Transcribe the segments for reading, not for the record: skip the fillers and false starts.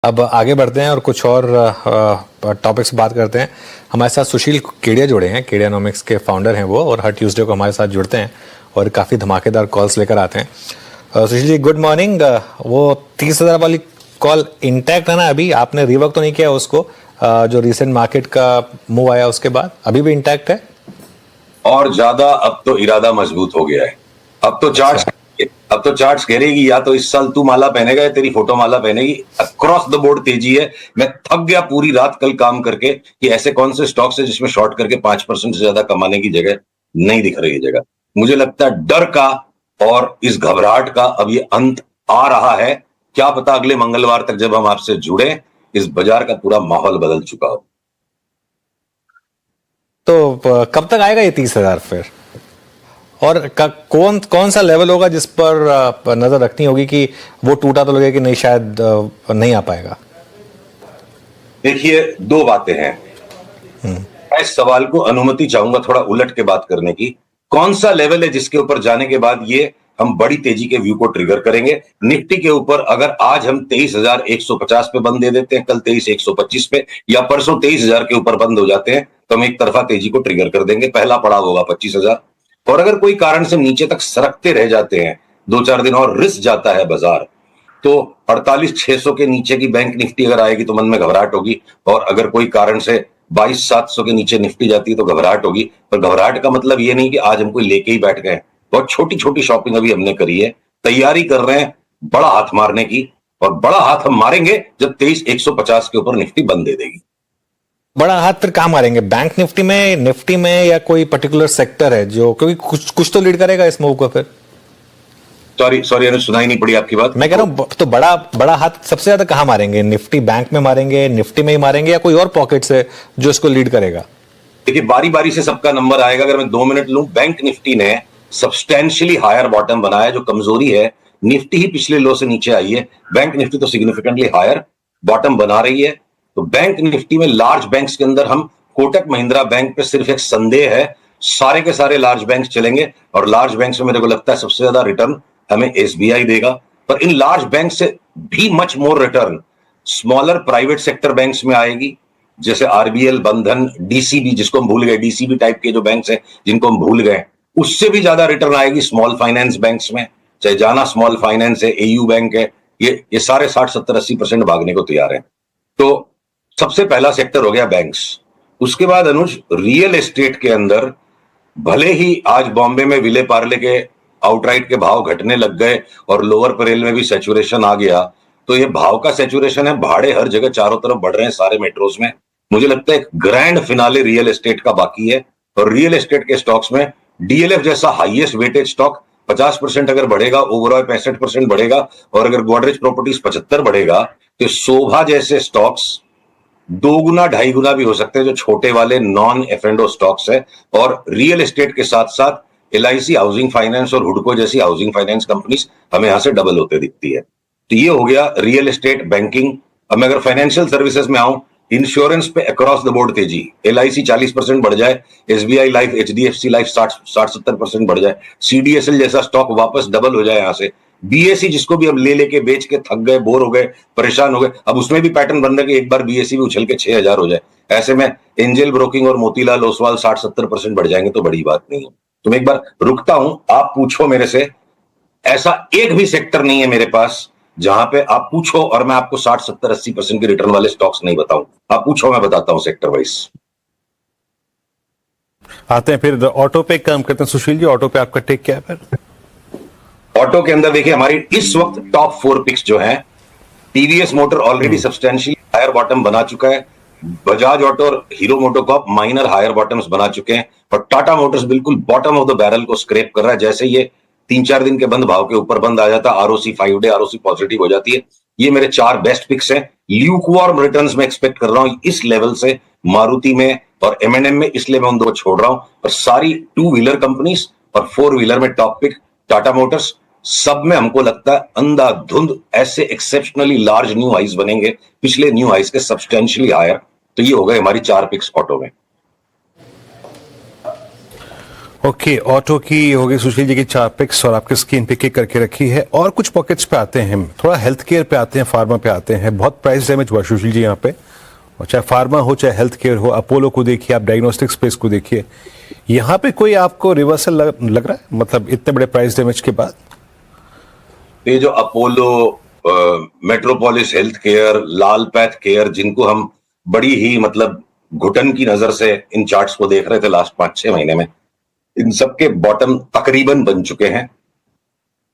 अब आगे बढ़ते हैं और कुछ और टॉपिक्स बात करते हैं। हमारे साथ सुशील केडिया जुड़े हैं, केडियानॉमिक्स के फाउंडर हैं वो, और हर ट्यूसडे को हमारे साथ जुड़ते हैं और काफ़ी धमाकेदार कॉल्स लेकर आते हैं। Sushil ji, good morning. वो 30,000 वाली कॉल इंटैक्ट है ना? अभी आपने रिवर्क तो नहीं किया उसको? जो रिसेंट मार्केट का मूव आया उसके बाद अभी भी इंटैक्ट है? और ज्यादा अब तो इरादा मजबूत हो गया है। अब तो चार्ट्स कह रही कि या तो इस साल तू माला पहनेगा या तेरी फोटो माला पहनेगी। अक्रॉस द बोर्ड तेजी है। मैं थक गया पूरी रात कल काम करके कि ऐसे कौन से स्टॉक्स है जिसमें शॉर्ट करके 5% से ज्यादा कमाने की जगह नहीं दिख रही है जगह। मुझे लगता है डर का और इस घबराहट का अब ये अंत आ रहा है। क्या पता अगले मंगलवार तक जब हम आपसे जुड़े इस बाजार का पूरा माहौल बदल चुका हो। तो कब तक आएगा ये 30,000 फिर? और कौन कौन सा लेवल होगा जिस पर नजर रखनी होगी कि वो टूटा तो लगेगा कि नहीं, शायद नहीं आ पाएगा? देखिए, दो बातें हैं। मैं इस सवाल को अनुमति चाहूंगा थोड़ा उलट के बात करने की। कौन सा लेवल है जिसके ऊपर जाने के बाद ये हम बड़ी तेजी के व्यू को ट्रिगर करेंगे? निफ्टी के ऊपर अगर आज हम 23,150 पे बंद दे देते हैं, कल 23,125 पे, या परसों 23,000 के ऊपर बंद हो जाते हैं, तो हम एक तरफा तेजी को ट्रिगर कर देंगे। पहला पड़ाव होगा 25,000। और अगर कोई कारण से नीचे तक सरकते रह जाते हैं, 2-4 दिन और रिस्क जाता है बाजार, तो 48,600 के नीचे की बैंक निफ्टी अगर आएगी तो मन में घबराहट होगी। और अगर कोई कारण से 22,700 के नीचे निफ्टी जाती है तो घबराहट होगी। पर घबराहट का मतलब ये नहीं कि आज हम कोई लेके ही बैठ गए। बहुत छोटी छोटी शॉपिंग अभी हमने करी है, तैयारी कर रहे हैं बड़ा हाथ मारने की। और बड़ा हाथ हम मारेंगे जब 23,150 के ऊपर निफ्टी बंद दे देगी। बड़ा हाथ फिर कहाँ मारेंगे? बैंक निफ्टी में या कोई पर्टिकुलर सेक्टर है जो, क्योंकि कुछ तो लीड करेगा इस मूव को फिर? सॉरी सुनाई नहीं पड़ी आपकी बात। मैं कह रहा हूं, तो बड़ा हाथ सबसे ज्यादा कहां मारेंगे? निफ्टी बैंक में मारेंगे, निफ्टी में ही मारेंगे, या कोई और पॉकेट से जो इसको लीड करेगा? देखिए, बारी बारी से सबका नंबर आएगा। अगर मैं 2 मिनट लूं, बैंक निफ्टी ने सब्सटेंशियली हायर बॉटम बनाया। जो कमजोरी है, निफ्टी ही पिछले लो से नीचे आई है, बैंक निफ्टी तो सिग्निफिकेंटली हायर बॉटम बना रही है। तो बैंक निफ्टी में लार्ज बैंक्स के अंदर हम कोटक महिंद्रा बैंक पे सिर्फ एक संदेह है, सारे के सारे लार्ज बैंक चलेंगे। और लार्ज बैंक में मेरे को लगता है सबसे ज्यादा रिटर्न हमें एसबीआई देगा। पर इन लार्ज बैंक से भी much more return smaller private sector banks में आएगी, जैसे आरबीएल, बंधन, डीसीबी, जिसको हम भूल गए, डीसीबी टाइप के जो बैंक्स हैं जिनको हम भूल गए, उससे भी ज्यादा रिटर्न आएगी स्मॉल फाइनेंस बैंक्स में। चाहे जाना स्मॉल फाइनेंस है, एयू बैंक है, ये सारे 60-70-80% भागने को तैयार हैं। तो सबसे पहला सेक्टर हो गया बैंक्स। उसके बाद अनुज, रियल एस्टेट के अंदर भले ही आज बॉम्बे में विले पार्ले के आउटराइट के भाव घटने लग गए और लोअर परेल में भी सैचुरेशन आ गया, तो ये भाव का सैचुरेशन है। भाड़े हर जगह चारों तरफ बढ़ रहे हैं सारे मेट्रोज में। मुझे लगता है एक ग्रैंड फिनाले रियल एस्टेट का बाकी है। और रियल एस्टेट के स्टॉक्स में डीएलएफ जैसा हाईएस्ट वेटेज स्टॉक 50% अगर बढ़ेगा, ओवरऑल 65% बढ़ेगा, और अगर गोदरेज प्रॉपर्टीज 75 बढ़ेगा, तो शोभा जैसे स्टॉक्स 2 गुना 2.5 गुना भी हो सकते हैं, जो छोटे वाले non F and O stocks है। और रियल एस्टेट के साथ साथ एलआईसी हाउसिंग फाइनेंस और हुडको जैसी हाउसिंग फाइनेंस कंपनीज हमें यहां से डबल होते दिखती है। तो ये हो गया रियल एस्टेट, बैंकिंग। अब मैं अगर फाइनेंशियल सर्विसेज में आऊं, इंश्योरेंस पे अक्रॉस द बोर्ड तेजी। एलआईसी 40% बढ़ जाए, एसबीआई लाइफ, एचडीएफसी लाइफ 60-70% बढ़ जाए, सीडीएसएल जैसा स्टॉक वापस डबल हो जाए यहां से। बीएसई जिसको भी अब लेके बेच के थक गए, बोर हो गए, परेशान हो गए, अब उसमें भी पैटर्न बन रहा है कि एक बार बीएसई भी उछल के 6,000 हो जाए। ऐसे में एंजल ब्रोकिंग और मोतीलाल ओसवाल 60-70% बढ़ जाएंगे तो बड़ी बात नहीं है। तो मैं एक बार रुकता हूं, आप पूछो मेरे से। ऐसा एक भी सेक्टर नहीं है मेरे पास जहां पे आप पूछो और मैं आपको 60-70-80% के रिटर्न वाले स्टॉक्स नहीं बताऊं। आप पूछो, मैं बताता हूं सेक्टर वाइज। आते हैं फिर ऑटो पे काम करते हैं। सुशील जी, ऑटो पे आपका टेक क्या है फिर? ऑटो के अंदर देखिए, हमारी इस वक्त टॉप 4 पिक्स जो हैं, TVS motor already substantially higher bottom बना चुका है। बजाज ऑटो और Hero MotoCorp minor higher bottoms बना चुके हैं। और टाटा मोटर्स बिल्कुल बॉटम ऑफ द बैरल को स्क्रैप कर रहा है। जैसे ये 3-4 दिन के बंद भाव के ऊपर बंद आ जाता है, आरओसी 5 डे आरओसी पॉजिटिव हो जाती है। ये मेरे 4 बेस्ट पिक्स हैं। ल्यूकवार्म रिटर्न्स में एक्सपेक्ट कर रहा हूं इस लेवल से मारुति में और एमएनएम में, इसलिए मैं उन दो छोड़ रहा हूं। और सारी 2 व्हीलर कंपनीज और 4 व्हीलर में टॉप पिक टाटा मोटर्स। सब में हमको लगता है अंधाधुंध ऐसे एक्सेप्शनली लार्ज न्यू हाइज बनेंगे, पिछले न्यू हाइज के सब्सटेंशियली हायर। तो ये हो गए हमारी 4 पिक्स ऑटो में। ओके, ऑटो की हो गई सुशील जी की 4 पिक्स और आपके स्क्रीन पे किक करके रखी है। और कुछ पॉकेट्स पे आते हैं, थोड़ा हेल्थ केयर पे आते हैं, फार्मा पे आते हैं। बहुत प्राइस डैमेज हुआ सुशील जी यहाँ पे, और चाहे फार्मा हो चाहे हेल्थ केयर हो। अपोलो को देखिए, आप डायग्नोस्टिक स्पेस को देखिए, यहाँ पे कोई आपको रिवर्सल लग रहा है, मतलब इतने बड़े प्राइस डैमेज के बाद? ये जो अपोलो, मेट्रोपोलिस हेल्थ केयर, लाल पैथ केयर, जिनको हम बड़ी ही मतलब घुटन की नजर से इन चार्ट्स को देख रहे थे लास्ट 5-6 महीने में, इन सबके बॉटम तकरीबन बन चुके हैं।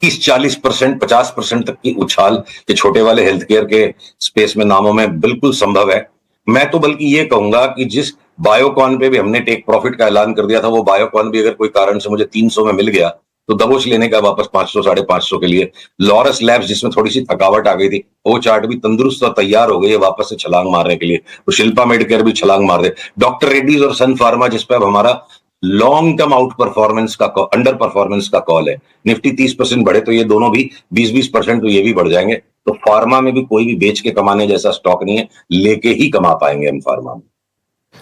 30-40%, 50% तक की उछाल ये छोटे वाले हेल्थ केयर के स्पेस में नामों में बिल्कुल संभव है। मैं तो बल्कि ये कहूंगा कि जिस बायोकॉन पे भी हमने टेक प्रॉफिट का ऐलान कर दिया था, वो बायोकॉन भी अगर कोई कारण से मुझे 300 में मिल गया तो दबोच लेने का वापस 500, 550 के लिए। लॉरस लैब्स, जिसमें थोड़ी सी थकावट आ गई थी, वो चार्ट भी तंदुरुस्त और तैयार हो गई है वापस से छलांग मारने के लिए। तो शिल्पा मेडिकेयर भी छलांग मार दे। डॉक्टर रेड्डीज और सन फार्मा, जिस पे अब हमारा लॉन्ग टर्म आउट परफॉर्मेंस का अंडर परफॉर्मेंस का कॉल है। निफ्टी 30% बढ़े तो ये दोनों भी 20% तो ये भी बढ़ जाएंगे। तो फार्मा में भी कोई भी बेच के कमाने जैसा स्टॉक नहीं है, लेके ही कमा पाएंगे हम फार्मा में।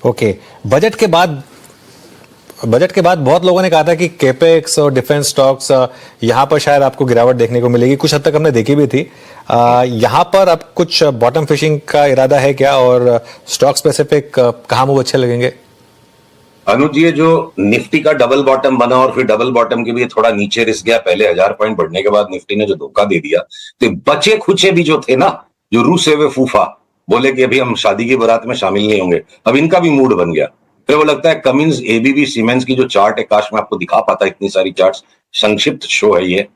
ओके, बजट के बाद बहुत लोगों ने कहा था कि केपेक्स और डिफेंस स्टॉक्स यहां पर शायद आपको गिरावट देखने को मिलेगी। कुछ हद तक हमने देखी भी थी। यहां पर अब कुछ बॉटम फिशिंग का इरादा है क्या, और स्टॉक स्पेसिफिक कहां मूव अच्छे लगेंगे? अनुज, ये जो निफ्टी का डबल बॉटम बना और फिर डबल बॉटम के भी थोड़ा नीचे रिस गया, पहले 1000 पॉइंट बढ़ने के बाद निफ्टी ने जो धोखा दे दिया, तो बचे खुचे भी जो थे ना, जो रूसे हुए फूफा बोले कि अभी हम शादी की बारात में शामिल नहीं होंगे, अब इनका भी मूड बन गया। फिर वो लगता है कमिंस, एबीबी, सीमेंस की जो चार्ट है, काश मैं आपको दिखा पाता इतनी सारी चार्ट्स। संक्षिप्त शो है ये,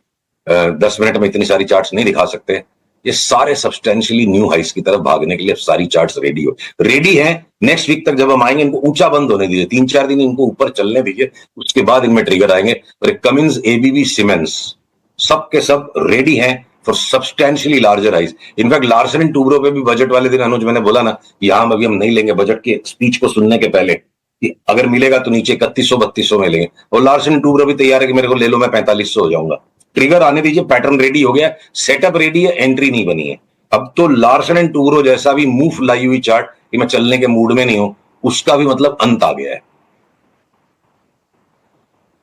10 मिनट में इतनी सारी चार्ट्स नहीं दिखा सकते। ये सारे सब्सटेंशियली न्यू हाइस की तरफ भागने के लिए सारी चार्ट्स रेडी हैं। नेक्स्ट वीक तक जब हम आएंगे, इनको ऊंचा बंद होने दीजिए, 3-4 दिन इनको ऊपर चलने दीजिए, उसके बाद इनमें ट्रिगर आएंगे। और कमिंस, एबीबी, सीमेंस सब के सब रेडी हैं for substantially larger highs. In fact Larsen and Toubro पे भी बजट वाले दिन, अनुज, मैंने बोला ना कि यहां अभी हम नहीं लेंगे, बजट की स्पीच को सुनने के पहले, कि अगर मिलेगा तो नीचे 3100-3200 में लेंगे। और लार्सन एंड टूब्रो भी तैयार है कि मेरे को ले लो, मैं 4500 हो जाऊंगा। ट्रिगर आने दीजिए, पैटर्न रेडी हो गया, सेटअप रेडी है, एंट्री नहीं बनी है। अब तो लार्सन एंड टूब्रो जैसा भी मूव लाई हुई चार्ट कि मैं चलने के मूड में नहीं हूं, उसका भी मतलब अंत आ गया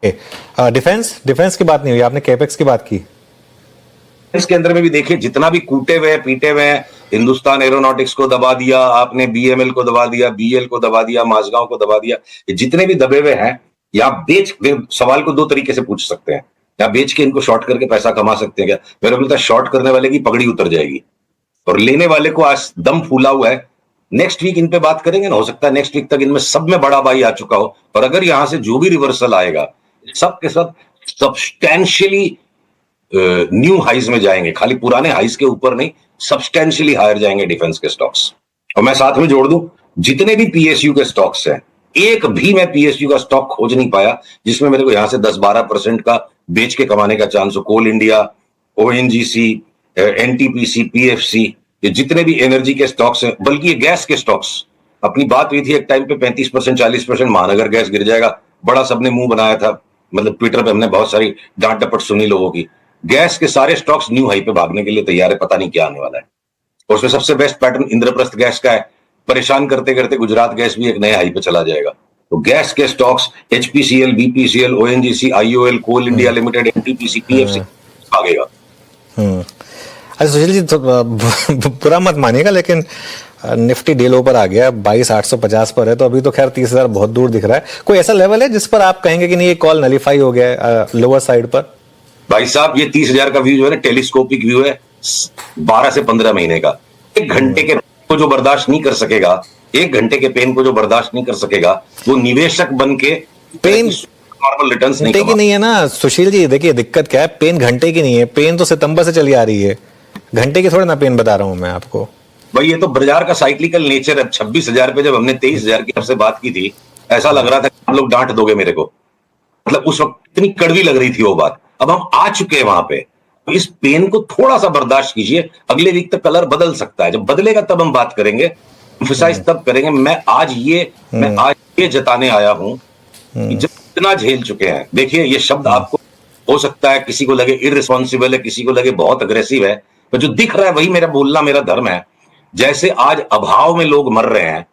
है। डिफेंस की बात नहीं हुई, आपने कैपेक्स की बात की। इसके अंदर में भी देखिए, जितना भी कूटे हुए पीटे हुए हैं, हिंदुस्तान एरोनॉटिक्स को दबा दिया आपने, बीएमएल को दबा दिया, बीएल को दबा दिया, माझगांव को दबा दिया, ये जितने भी दबे हुए हैं, या बेच, सवाल को 2 तरीके से पूछ सकते हैं, या बेच के इनको शॉर्ट करके पैसा कमा सकते हैं क्या? मेरे को लगता है शॉर्ट करने वाले की पगड़ी उतर जाएगी और लेने वाले को आज दम फूला हुआ है। नेक्स्ट वीक इन पे बात करेंगे ना, हो सकता है नेक्स्ट वीक तक इनमें सब में बड़ा भाई आ चुका हो। और अगर यहां से जो भी रिवर्सल आएगा, सब के सब सब्सटैंशियली न्यू हाइज में जाएंगे, खाली पुराने हाइज के ऊपर नहीं, सब्सटैंशियली हायर जाएंगे डिफेंस के स्टॉक्स। और मैं साथ में जोड़ दूं, जितने भी पीएसयू के स्टॉक्स हैं, एक भी मैं पीएसयू का स्टॉक खोज नहीं पाया जिसमें मेरे को यहां से 10-12% का बेच के कमाने का चांस हो। कोल इंडिया, ओएनजीसी, एनटीपीसी, पीएफसी, ये जितने भी एनर्जी के स्टॉक्स हैं, बल्कि ये गैस के स्टॉक्स, अपनी बात हुई थी एक टाइम पे 35%, 40% महानगर गैस गिर जाएगा, बड़ा सबने मुंह बनाया था, मतलब ट्विटर पे हमने बहुत सारी डांट डपट सुनी लोगों की। गैस के सारे स्टॉक्स न्यू हाई पे भागने के लिए तैयार है, पता नहीं क्या आने वाला है। और उसमें सबसे बेस्ट पैटर्न इंद्रप्रस्थ गैस का है, परेशान करते करते गुजरात गैस भी एक नए हाई पे चला जाएगा। तो गैस के stocks, HPCL, BPCL, ONGC, IOL, Coal India Limited, NTPC, PFC भागेगा। अच्छा सुशील जी, तो बुरा मत मानिएगा, लेकिन निफ्टी डे लो पर आ गया, 22,850 पर है, तो अभी तो खैर 30,000 बहुत दूर दिख रहा है। कोई ऐसा लेवल है जिस पर आप कहेंगे कि नहीं, ये कॉल नलीफाई हो गया है लोअर साइड पर? भाई साहब, ये 30,000 का व्यू जो है ना, टेलीस्कोपिक व्यू है, 12 से 15 महीने का। 1 घंटे के को जो बर्दाश्त नहीं कर सकेगा, 1 घंटे के पेन को जो बर्दाश्त नहीं कर सकेगा, वो निवेशक बन के पेन नॉर्मल रिटर्न्स नहीं की नहीं है ना सुशील जी। देखिए दिक्कत क्या है, पेन घंटे की नहीं है, पेन तो सितंबर से चली आ रही है, घंटे की थोड़ा ना पेन बता रहा हूं मैं आपको। भाई ये तो बाजार का साइक्लिकल नेचर है। 26,000 पे जब हमने 23,000 की आपसे बात की थी, ऐसा लग रहा था कि आप लोग डांट दोगे मेरे को, मतलब उस वक्त इतनी कड़वी लग रही थी वो बात। अब हम आ चुके हैं वहां पे, तो इस पेन को थोड़ा सा बर्दाश्त कीजिए, अगले वीक तक कलर बदल सकता है, जब बदलेगा तब हम बात करेंगे, एम्फसाइज तब करेंगे। मैं आज ये जताने आया हूं कि जब इतना झेल चुके हैं, देखिए ये शब्द आपको हो सकता है किसी को लगे इररिस्पॉन्सिबल है, किसी को लगे बहुत अग्रेसिव है, पर जो दिख रहा है वही मेरा बोलना, मेरा धर्म है। जैसे आज अभाव में लोग मर रहे हैं,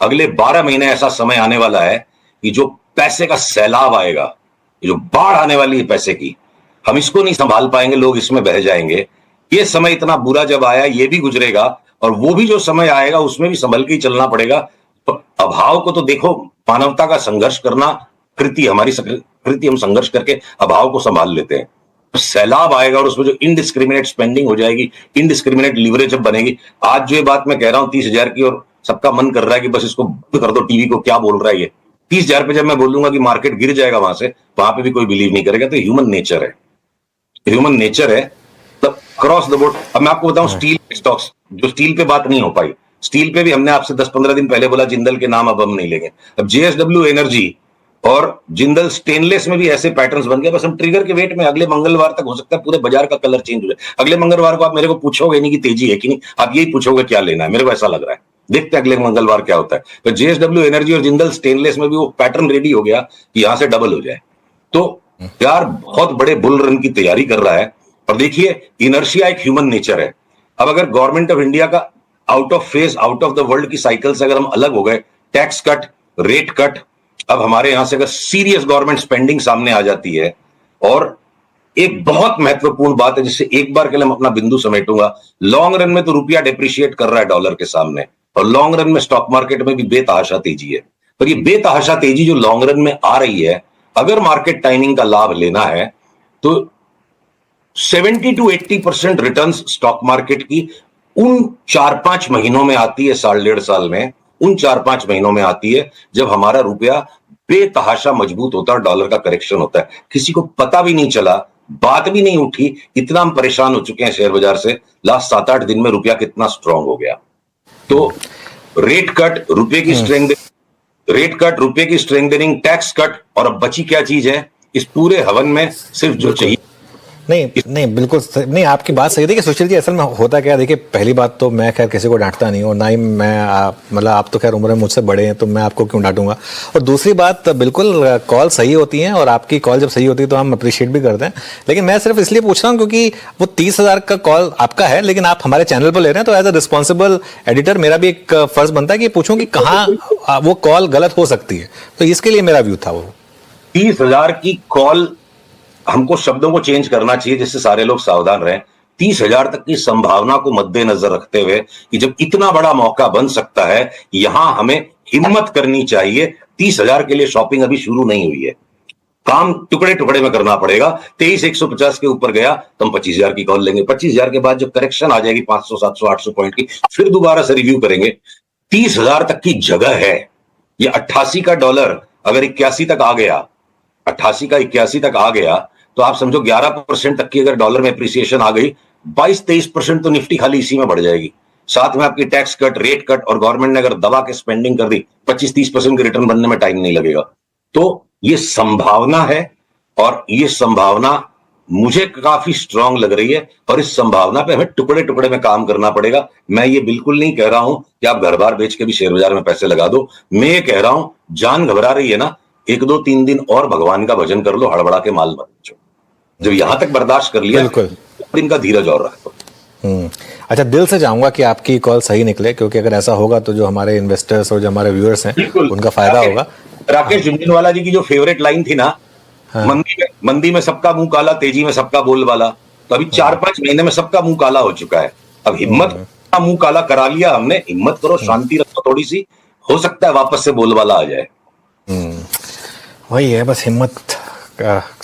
अगले 12 महीने ऐसा समय आने वाला है कि जो पैसे का सैलाब आएगा, ये जो बाढ़ आने वाली है पैसे की, हम इसको नहीं संभाल पाएंगे, लोग इसमें बह जाएंगे। ये समय इतना बुरा जब आया, ये भी गुजरेगा, और वो भी जो समय आएगा उसमें भी संभल के ही चलना पड़ेगा। तो अभाव को तो देखो, मानवता का संघर्ष करना कृति, हमारी कृति, हम संघर्ष करके अभाव को संभाल लेते हैं। तो सैलाब आएगा और उसमें जो इनडिस्क्रिमिनेट स्पेंडिंग हो जाएगी, इनडिस्क्रिमिनेट लिवरेज जब बनेगी। आज जो ये बात मैं कह रहा हूं 30,000 की, और सबका मन कर रहा है कि बस इसको बंद कर दो, टीवी को क्या बोल रहा है ये। 30,000 पे जब मैं बोलूंगा कि मार्केट गिर जाएगा वहां से, वहां पे भी कोई बिलीव नहीं करेगा। तो ह्यूमन नेचर है, ह्यूमन नेचर है क्रॉस द बोर्ड। अब मैं आपको बताऊं, स्टील स्टॉक्स, जो स्टील पे बात नहीं हो पाई, स्टील पे भी हमने आपसे 10-15 दिन पहले बोला जिंदल के नाम अब हम नहीं लेंगे। अब जेएसडब्ल्यू एनर्जी और जिंदल स्टेनलेस में भी ऐसे पैटर्न्स बन गए। बस हम ट्रिगर के वेट में अगले मंगलवार तक हो सकता है पूरे बाजार का कलर चेंज हो जाए। अगले मंगलवार को आप मेरे को पूछोगे नहीं कि तेजी है कि नहीं, आप यही पूछोगे क्या लेना है, मेरे को ऐसा लग रहा है। देखते हैं अगले मंगलवार क्या होता है। तो जेएसडब्ल्यू एनर्जी और जिंदल स्टेनलेस में भी वो पैटर्न रेडी हो गया कि यहां से डबल हो जाए। तो यार बहुत बड़े बुल रन की तैयारी कर रहा है। और देखिए, इनर्शिया एक ह्यूमन नेचर है। अब अगर गवर्नमेंट ऑफ इंडिया का out of phase, out of the world की साइकिल से अगर हम अलग हो गए, टैक्स कट, रेट कट, अब हमारे यहां से अगर सीरियस गवर्नमेंट स्पेंडिंग सामने आ जाती है, और एक बहुत महत्वपूर्ण बात है जिससे एक बार के लिए मैं अपना बिंदु समेटूंगा, लॉन्ग रन में तो रुपया डिप्रिशिएट कर रहा है डॉलर के सामने, और लॉन्ग रन में स्टॉक मार्केट में भी बेतहाशा तेजी है। पर ये बेतहाशा तेजी जो लॉन्ग रन में आ रही है, अगर मार्केट टाइमिंग का लाभ लेना है तो 70 to 80% रिटर्न स्टॉक मार्केट की उन 4-5 महीनों में आती है, 1.5 साल में, उन 4-5 महीनों में आती है जब हमारा रुपया बेतहाशा मजबूत होता है, डॉलर का करेक्शन होता है। किसी को पता भी नहीं चला, बात भी नहीं उठी, इतना हम परेशान हो चुके हैं शेयर बाजार से। लास्ट 7-8 दिन में रुपया कितना स्ट्रांग हो गया। तो रेट कट, रुपये की स्ट्रेंथ, रेट कट, रुपये की स्ट्रेंथनिंग, टैक्स कट, और अब बची क्या चीज है इस पूरे हवन में? सिर्फ जो चाहिए। नहीं बिल्कुल नहीं, आपकी बात सही है। देखिए सुशील जी, असल में होता क्या है, देखिए पहली बात तो मैं खैर किसी को डांटता नहीं, और ना ही मैं मतलब आप तो खैर उम्र में मुझसे बड़े हैं तो मैं आपको क्यों डांटूंगा। और दूसरी बात, बिल्कुल कॉल सही होती हैं, और आपकी कॉल जब सही होती है तो हम अप्रिशिएट भी करते हैं। लेकिन मैं सिर्फ इसलिए पूछ रहा हूँ क्योंकि वो 30,000 का कॉल आपका है, लेकिन आप हमारे चैनल पर ले रहे हैं, तो एज अ रिस्पॉन्सिबल एडिटर मेरा भी एक फर्ज बनता है कि पूछूं कि कहाँ वो कॉल गलत हो सकती है। तो इसके लिए मेरा व्यू था। वो 30,000 की कॉल, हमको शब्दों को चेंज करना चाहिए जिससे सारे लोग सावधान रहें। 30,000 तक की संभावना को मद्देनजर रखते हुए कि जब इतना बड़ा मौका बन सकता है, यहां हमें हिम्मत करनी चाहिए। 30,000 के लिए शॉपिंग अभी शुरू नहीं हुई है, काम टुकड़े टुकड़े में करना पड़ेगा। 23,150 के ऊपर गया तो हम 25,000 की कॉल लेंगे। 25,000 के बाद जब करेक्शन आ जाएगी 500, 700, 800 पॉइंट की, फिर दोबारा से रिव्यू करेंगे। 30,000 तक की जगह है। ये 88 का डॉलर अगर 81 तक आ गया, 88 का 81 तक आ गया, तो आप समझो 11% तक की अगर डॉलर में अप्रिसिएशन आ गई, 22-23% तो निफ्टी खाली इसी में बढ़ जाएगी। साथ में आपकी टैक्स कट, रेट कट, और गवर्नमेंट ने अगर दबा के स्पेंडिंग कर दी, 25-30% के रिटर्न बनने में टाइम नहीं लगेगा। तो ये संभावना है, और ये संभावना मुझे काफी स्ट्रांग लग रही है, और इस संभावना पे हमें टुकड़े टुकड़े में काम करना पड़ेगा। मैं ये बिल्कुल नहीं कह रहा हूं कि आप घर बार बेच के भी शेयर बाजार में पैसे लगा दो। मैं ये कह रहा हूं, जान घबरा रही है ना, 1-2-3 दिन और भगवान का भजन कर लो, हड़बड़ा के माल मत बेचो। जब यहां तक बर्दाश्त कर लिया, दिन का धीरज और रख दो। अच्छा, दिल से चाहूंगा कि आपकी कॉल सही निकले, क्योंकि अगर ऐसा होगा तो जो हमारे इन्वेस्टर्स और जो हमारे व्यूअर्स हैं उनका फायदा होगा। राकेश झुंझुनवाला जी की जो फेवरेट लाइन थी ना, मंदी में सबका मुंह काला, तेजी में सबका बोलबाला। तो अभी 4-5 महीने में सबका मुंह काला हो चुका है। अब हिम्मत का मुंह काला करा लिया हमने, हिम्मत करो, शांति रखो थोड़ी सी, हो सकता है वापस से बोलबाला आ जाए। वही है, बस हिम्मत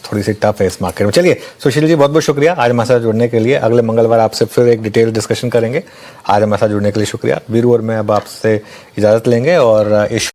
थोड़ी सी टफ है इस मार्केट में। चलिए सुशील जी, बहुत बहुत शुक्रिया आज हमारे साथ जुड़ने के लिए। अगले मंगलवार आपसे फिर एक डिटेल डिस्कशन करेंगे। आज हमारे साथ जुड़ने के लिए शुक्रिया। वीरू और मैं अब आपसे इजाजत लेंगे, और इस